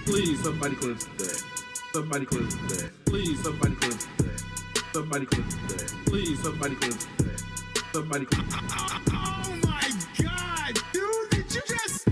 Please, somebody cleanse that. Somebody cleanse that. Please, somebody cleanse that. Somebody cleanse that. Please, somebody cleanse that. Somebody cleanse that. Oh my God, dude! Did you just?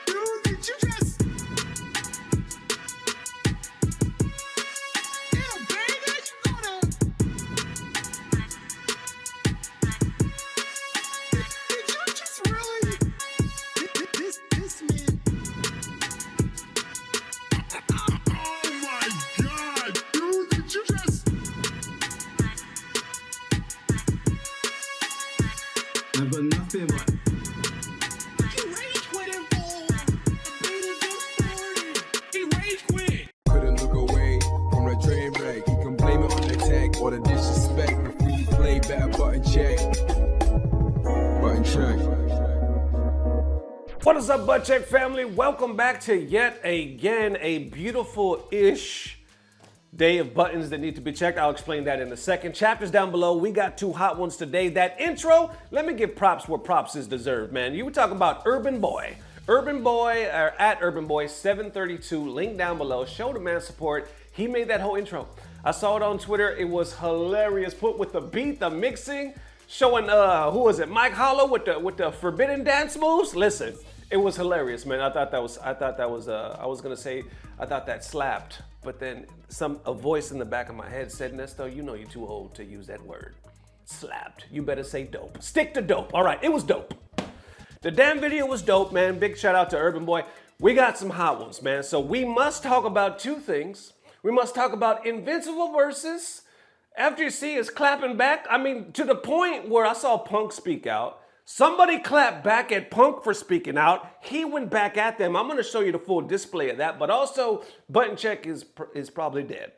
Dude, did you just? Damn, baby, you gonna? Did you just really? This man. Oh my God, dude! Did you just? But nothing but He rage quit him, fool. The beta just started. He rage quit. Couldn't look away from the train wreck. You can blame it on the tech or the disrespect. Before you play, better button check. Button check. What is up, Butt Check family? Welcome back to yet again a beautiful-ish day of buttons that need to be checked. I'll explain that in a second. Chapters down below. We got two hot ones today. That intro, let me give props where props is deserved, man. You were talking about Urban Boy. Urban Boy, or at Urban Boy 732, link down below. Show the man support. He made that whole intro. I saw it on Twitter. It was hilarious. Put with the beat, the mixing, showing who was it? Mike Hollow with the forbidden dance moves. Listen, it was hilarious, man. I thought that was I thought that slapped. But then a voice in the back of my head said, Nesto, you know you're too old to use that word. Slapped. You better say dope. Stick to dope. All right, it was dope. The damn video was dope, man. Big shout out to Urban Boy. We got some hot ones, man. So we must talk about two things. We must talk about Invincible versus FGC is clapping back. I mean, to the point where I saw Punk speak out. Somebody clapped back at Punk for speaking out. He went back at them. I'm going to show you the full display of that. But also, Button Check is probably dead.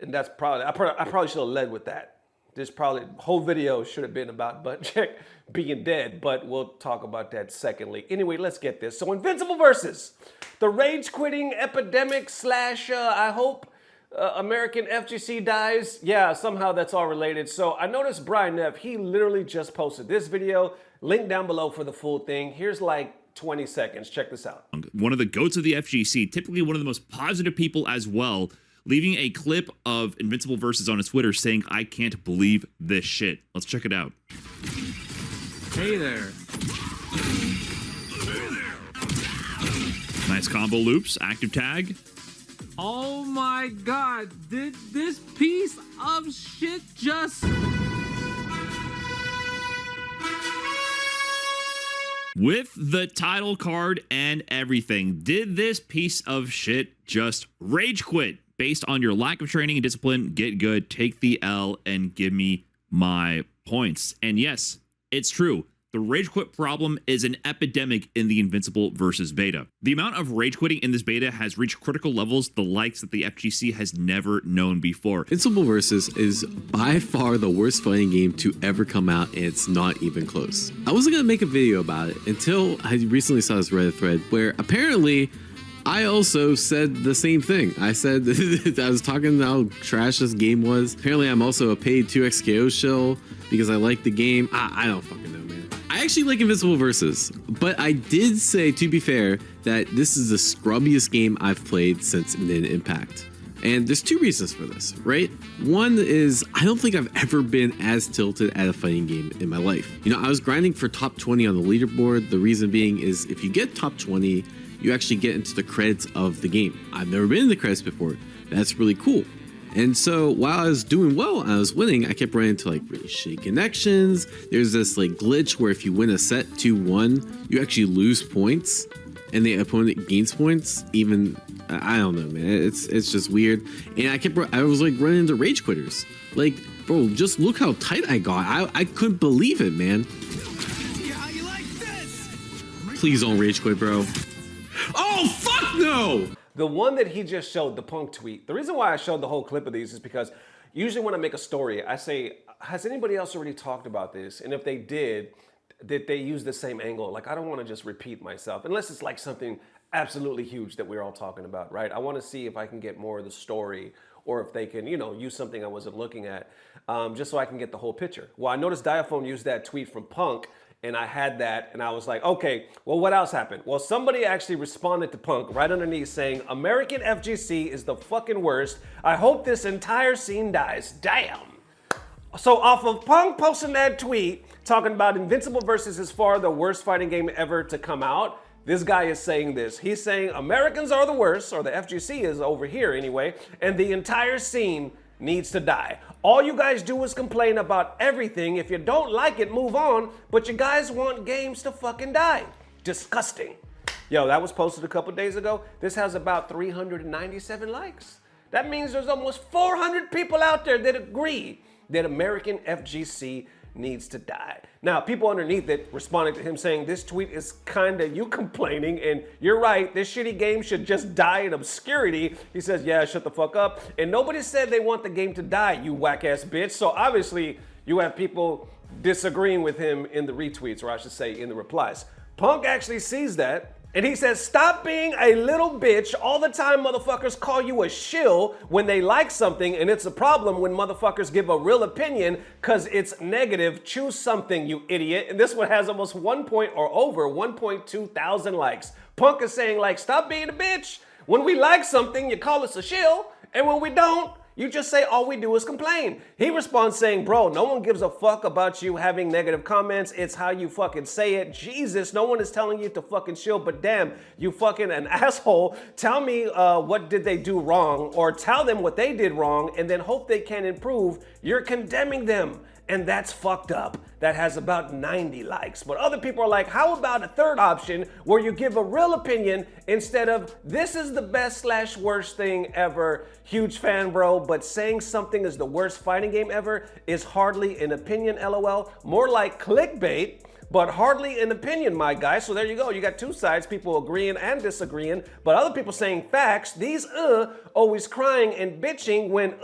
And that's probably, I probably should have led with that. This probably, whole video should have been about Button Check being dead. But we'll talk about that secondly. Anyway, let's get this. So Invincible versus the rage quitting epidemic slash, I hope, American FGC dies. Yeah, somehow that's all related. So I noticed Brian Neff, he literally just posted this video. Link down below for the full thing. Here's like 20 seconds. Check this out. One of the goats of the FGC, typically one of the most positive people as well, leaving a clip of Invincible versus on his Twitter saying, I can't believe this shit. Let's check it out. Hey there. Nice combo loops, active tag. Oh my God, did this piece of shit just... With the title card and everything, did this piece of shit just rage quit? Based on your lack of training and discipline, get good, take the L, and give me my points. And yes, it's true. The rage quit problem is an epidemic in the Invincible versus beta. The amount of rage quitting in this beta has reached critical levels, the likes that the FGC has never known before. Invincible versus is by far the worst fighting game to ever come out, and it's not even close. I wasn't gonna make a video about it until I recently saw this Reddit thread where apparently I also said the same thing. I said I was talking how trash this game was. Apparently I'm also a paid 2x KO shill because I like the game. I don't fucking know, man. I actually like Invincible versus, but I did say, to be fair, that this is the scrubbiest game I've played since Min Impact. And there's two reasons for this, right? One is I don't think I've ever been as tilted at a fighting game in my life. You know, I was grinding for top 20 on the leaderboard. The reason being is if you get top 20, you actually get into the credits of the game. I've never been in the credits before. That's really cool. And so while I was doing well and I was winning, I kept running into like really shitty connections. There's this like glitch where if you win a set 2-1, you actually lose points and the opponent gains points. Even, I don't know, man, it's just weird. And I was like running into rage quitters. Like, bro, just look how tight I got. I couldn't believe it, man. Yeah, how you like this? Please don't rage quit, bro. Oh, fuck no! The one that he just showed, the Punk tweet, the reason why I showed the whole clip of these is because usually when I make a story, I say, has anybody else already talked about this? And if they did they use the same angle? Like, I don't want to just repeat myself, unless it's like something absolutely huge that we're all talking about, right? I want to see if I can get more of the story or if they can, you know, use something I wasn't looking at, just so I can get the whole picture. Well, I noticed Diaphone used that tweet from Punk, And I had that, and I was like, okay, well, what else happened? Well, somebody actually responded to Punk right underneath saying, American FGC is the fucking worst. I hope this entire scene dies. Damn. So off of Punk posting that tweet, talking about Invincible versus is far the worst fighting game ever to come out, this guy is saying this. He's saying Americans are the worst, or the FGC is over here anyway, and the entire scene needs to die. All you guys do is complain about everything. If you don't like it, move on, but you guys want games to fucking die. Disgusting. Yo, that was posted a couple days ago. This has about 397 likes. That means there's almost 400 people out there that agree that American FGC needs to die. Now, people underneath it responding to him saying this tweet is kinda you complaining, and you're right, this shitty game should just die in obscurity. He says, yeah, shut the fuck up. And nobody said they want the game to die, you whack ass bitch. So obviously you have people disagreeing with him in the retweets, or I should say in the replies. Punk actually sees that, and he says, stop being a little bitch. All the time motherfuckers call you a shill when they like something, and it's a problem when motherfuckers give a real opinion because it's negative. Choose something, you idiot. And this one has almost over 1.2 thousand likes. Punk is saying, like, stop being a bitch. When we like something, you call us a shill, and when we don't, you just say all we do is complain. He responds saying, bro, no one gives a fuck about you having negative comments. It's how you fucking say it. Jesus, no one is telling you to fucking chill, but damn, you fucking an asshole. Tell me what did they do wrong, or tell them what they did wrong, and then hope they can improve. You're condemning them. And that's fucked up. That has about 90 likes. But other people are like, how about a third option where you give a real opinion instead of this is the best / worst thing ever. Huge fan, bro, but saying something is the worst fighting game ever is hardly an opinion, LOL. More like clickbait, but hardly an opinion, my guy. So there you go. You got two sides, people agreeing and disagreeing, but other people saying facts. These always crying and bitching when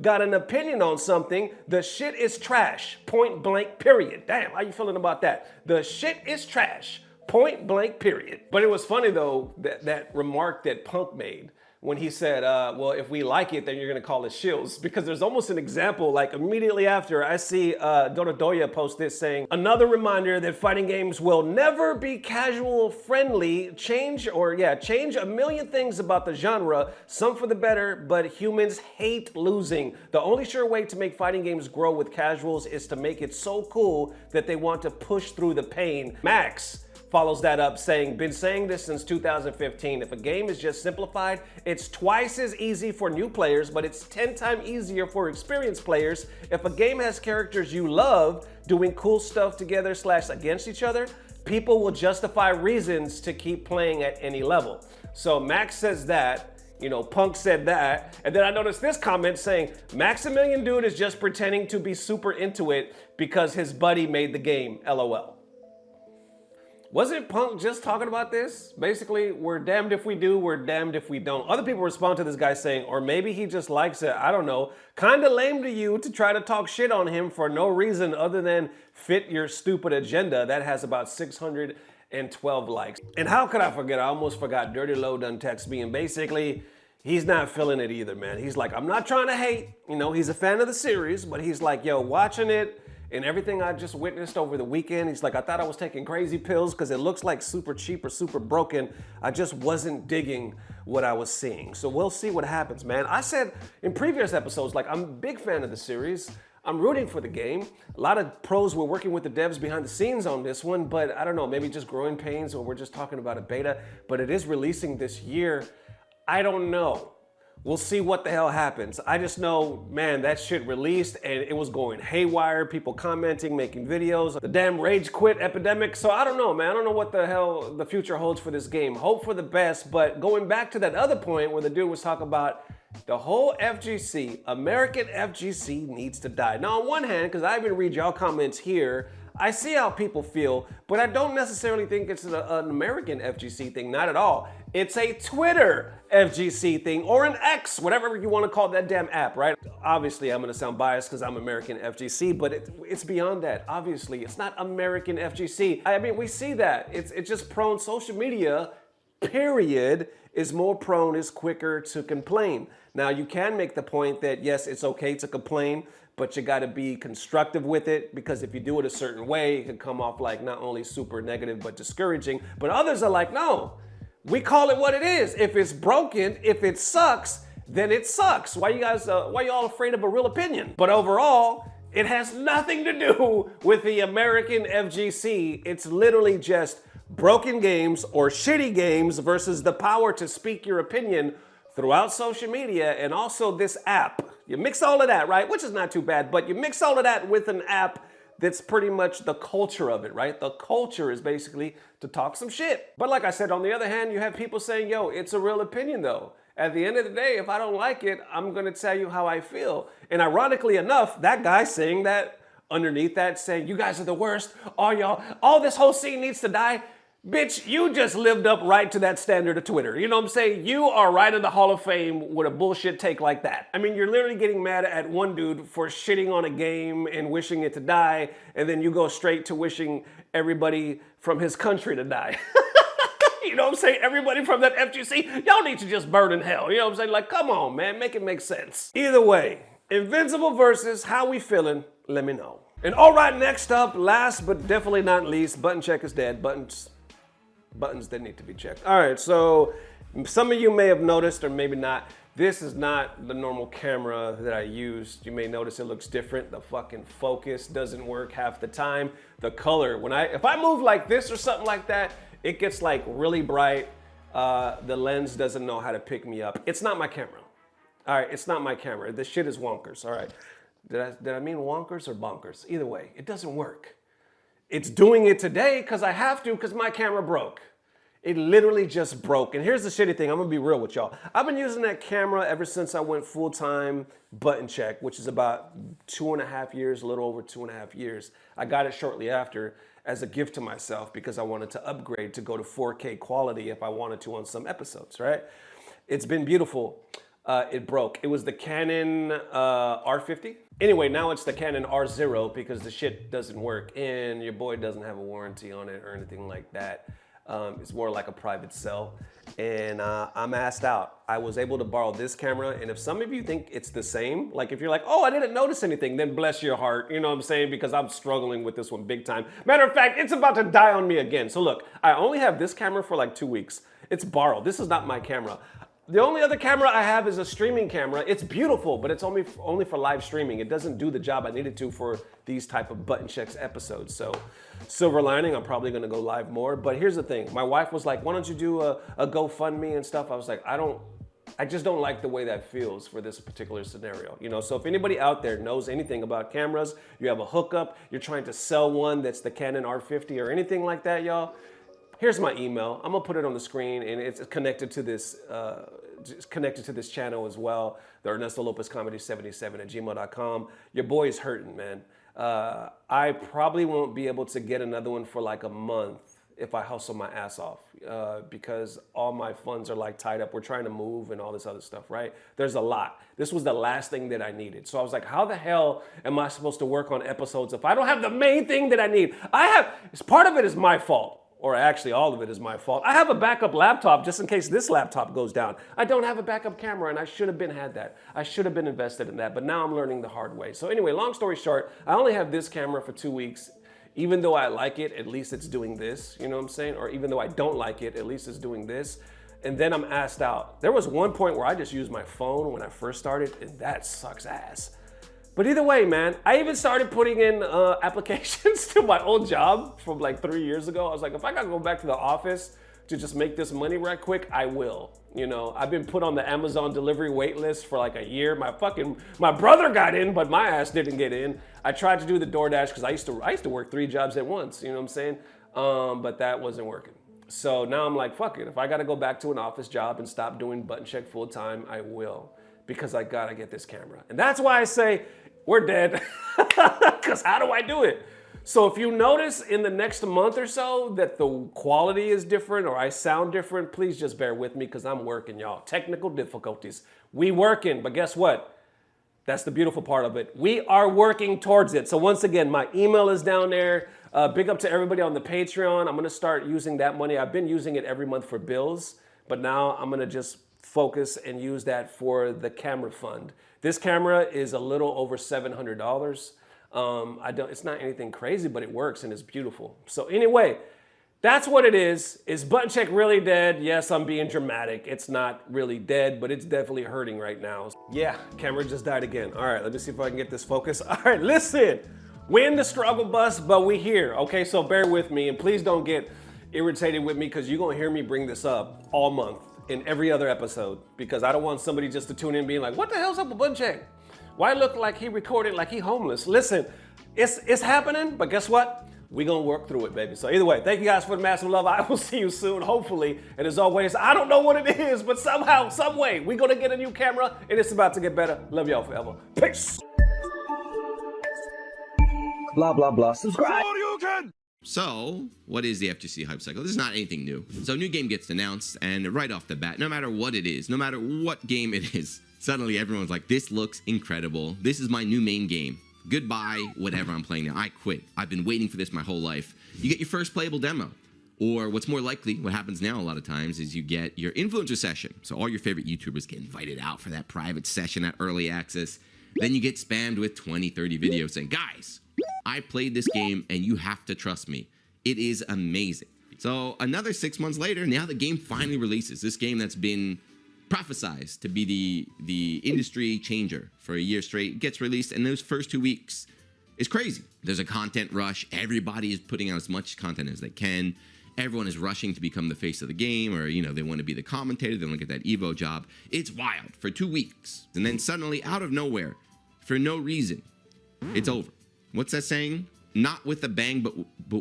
got an opinion on something. The shit is trash. Point blank, period. Damn, how you feeling about that? The shit is trash. Point blank, period. But it was funny though, that remark that Punk made when he said, well, if we like it, then you're gonna call us shills. Because there's almost an example, like immediately after, I see Dododoya post this saying, another reminder that fighting games will never be casual friendly. Change a million things about the genre, some for the better, but humans hate losing. The only sure way to make fighting games grow with casuals is to make it so cool that they want to push through the pain. Max follows that up saying, been saying this since 2015. If a game is just simplified, it's twice as easy for new players, but it's 10 times easier for experienced players. If a game has characters you love doing cool stuff together / against each other, people will justify reasons to keep playing at any level. So Max says that, you know, Punk said that, and then I noticed this comment saying, Maximilian dude is just pretending to be super into it because his buddy made the game, LOL. Wasn't Punk just talking about this? Basically, we're damned if we do, we're damned if we don't. Other people respond to this guy saying, or maybe he just likes it, I don't know. Kinda lame to you to try to talk shit on him for no reason other than fit your stupid agenda. That has about 612 likes. And how could I forget? I almost forgot. Dirty Low done text me, and basically, he's not feeling it either, man. He's like, I'm not trying to hate. You know, he's a fan of the series, but he's like, yo, watching it, and everything I just witnessed over the weekend, he's like, I thought I was taking crazy pills because it looks like super cheap or super broken. I just wasn't digging what I was seeing. So we'll see what happens, man. I said in previous episodes, like, I'm a big fan of the series. I'm rooting for the game. A lot of pros were working with the devs behind the scenes on this one, but I don't know, maybe just growing pains, or we're just talking about a beta, but it is releasing this year. I don't know. We'll see what the hell happens. I just know, man, that shit released and it was going haywire. People commenting, making videos. The damn rage quit epidemic. So I don't know, man. I don't know what the hell the future holds for this game. Hope for the best. But going back to that other point where the dude was talking about the whole FGC, American FGC needs to die. Now, on one hand, because I even read y'all comments here, I see how people feel, but I don't necessarily think it's an American FGC thing, not at all. It's a Twitter FGC thing, or an X, whatever you want to call that damn app, right? Obviously, I'm going to sound biased because I'm American FGC, but it's beyond that. Obviously, it's not American FGC. I mean, we see that. It's just prone. Social media, period, is more prone, is quicker to complain. Now, you can make the point that, yes, it's okay to complain, but you got to be constructive with it, because if you do it a certain way, it can come off like not only super negative, but discouraging. But others are like, no, we call it what it is. If it's broken, if it sucks, then it sucks. Why you all afraid of a real opinion? But overall, it has nothing to do with the American FGC. It's literally just broken games or shitty games versus the power to speak your opinion throughout social media, and also this app. You mix all of that, right? Which is not too bad, but you mix all of that with an app that's pretty much the culture of it, right? The culture is basically to talk some shit. But like I said, on the other hand, you have people saying, yo, it's a real opinion though. At the end of the day, if I don't like it, I'm gonna tell you how I feel. And ironically enough, that guy saying that underneath that, saying, you guys are the worst, all y'all, all this whole scene needs to die. Bitch, you just lived up right to that standard of Twitter. You know what I'm saying? You are right in the Hall of Fame with a bullshit take like that. I mean, you're literally getting mad at one dude for shitting on a game and wishing it to die, and then you go straight to wishing everybody from his country to die. You know what I'm saying? Everybody from that FGC, y'all need to just burn in hell. You know what I'm saying? Like, come on, man, make it make sense. Either way, Invincible versus how we feeling, let me know. And all right, next up, last but definitely not least, button check is dead. Buttons that need to be checked. All right, so some of you may have noticed, or maybe not, this is not the normal camera that I used. You may notice it looks different. The fucking focus doesn't work half the time. The color, if I move like this or something like that, it gets like really bright. The lens doesn't know how to pick me up. It's not my camera. All right, it's not my camera. This shit is wonkers. All right, did I mean wonkers or bonkers? Either way, it doesn't work. It's doing it today because I have to, because my camera broke. It literally just broke. And here's the shitty thing, I'm gonna be real with y'all. I've been using that camera ever since I went full-time button check, which is about 2.5 years, a little over 2.5 years. I got it shortly after as a gift to myself because I wanted to upgrade to go to 4K quality if I wanted to on some episodes, right? It's been beautiful. It broke. It was the Canon R50. Anyway, now it's the Canon R0 because the shit doesn't work and your boy doesn't have a warranty on it or anything like that. It's more like a private sell. And I'm asked out. I was able to borrow this camera, and if some of you think it's the same, like if you're like, oh, I didn't notice anything, then bless your heart, you know what I'm saying? Because I'm struggling with this one big time. Matter of fact, it's about to die on me again. So look, I only have this camera for like 2 weeks. It's borrowed. This is not my camera. The only other camera I have is a streaming camera. It's beautiful, but it's only for live streaming. It doesn't do the job I needed to for these type of button checks episodes. So silver lining, I'm probably gonna go live more. But here's the thing. My wife was like, why don't you do a GoFundMe and stuff? I was like, I just don't like the way that feels for this particular scenario. You know, so if anybody out there knows anything about cameras, you have a hookup, you're trying to sell one that's the Canon R50 or anything like that, y'all, here's my email. I'm gonna put it on the screen, and it's connected to this channel as well. The Ernesto Lopez Comedy 77 at gmail.com. Your boy's hurting, man. I probably won't be able to get another one for like a month if I hustle my ass off because all my funds are like tied up. We're trying to move and all this other stuff, right? There's a lot. This was the last thing that I needed. So I was like, how the hell am I supposed to work on episodes if I don't have the main thing that I need? Part of it is my fault. Or actually all of it is my fault. I have a backup laptop just in case this laptop goes down. I don't have a backup camera and I should have had that. I should have been invested in that, but now I'm learning the hard way. So anyway, long story short, I only have this camera for 2 weeks. Even though I like it, at least it's doing this, you know what I'm saying? Or even though I don't like it, at least it's doing this. And then I'm asked out. There was one point where I just used my phone when I first started, and that sucks ass. But either way, man, I even started putting in applications to my old job from like 3 years ago. I was like, if I gotta go back to the office to just make this money right quick, I will. You know, I've been put on the Amazon delivery wait list for like a year. My brother got in, but my ass didn't get in. I tried to do the DoorDash because I used to work 3 jobs at once, you know what I'm saying? But that wasn't working. So now I'm like, fuck it. If I gotta go back to an office job and stop doing button check full time, I will. Because I gotta get this camera. And that's why I say, we're dead. Because how do I do it? So if you notice in the next month or so that the quality is different or I sound different, please just bear with me because I'm working, y'all. Technical difficulties. We working, but guess what? That's the beautiful part of it. We are working towards it. So once again, my email is down there. Big up to everybody on the Patreon. I'm gonna start using that money. I've been using it every month for bills, but now I'm gonna just focus and use that for the camera fund. This camera is a little over $700. It's not anything crazy, but it works and it's beautiful. So anyway, that's what it is. Is button check really dead? Yes, I'm being dramatic. It's not really dead, but it's definitely hurting right now. Yeah, camera just died again. All right, let me see if I can get this focus. All right, listen, we're in the struggle bus, but we're here. Okay, so bear with me and please don't get irritated with me because you're gonna hear me bring this up all month in every other episode because I don't want somebody just to tune in being like, what the hell's up with button check? Why look like he recorded like he homeless? Listen, it's happening, but guess what? We're gonna work through it, baby. So either way, thank you guys for the massive love. I will see you soon, hopefully. And as always, I don't know what it is, but somehow, some way, we're gonna get a new camera and it's about to get better. Love y'all forever. Peace. Blah, blah, blah. Subscribe. So, what is the FGC hype cycle? This is not anything new. So, a new game gets announced, and right off the bat, no matter what it is, no matter what game it is, suddenly everyone's like, this looks incredible. This is my new main game. Goodbye, whatever I'm playing now. I quit. I've been waiting for this my whole life. You get your first playable demo. Or what's more likely, what happens now a lot of times, is you get your influencer session. So all your favorite YouTubers get invited out for that private session, that early access. Then you get spammed with 20, 30 videos saying, guys, I played this game and you have to trust me. It is amazing. So another 6 months later, now the game finally releases. This game that's been prophesized to be the industry changer for a year straight gets released, and those first 2 weeks is crazy. There's a content rush. Everybody is putting out as much content as they can. Everyone is rushing to become the face of the game, or they want to be the commentator. They want to get that Evo job. It's wild for 2 weeks, and then suddenly, out of nowhere, for no reason, it's over. What's that saying? Not with a bang, but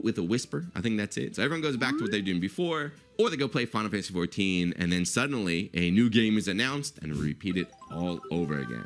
with a whisper. I think that's it. So everyone goes back to what they're doing before, or they go play Final Fantasy XIV, and then suddenly a new game is announced and repeat it all over again.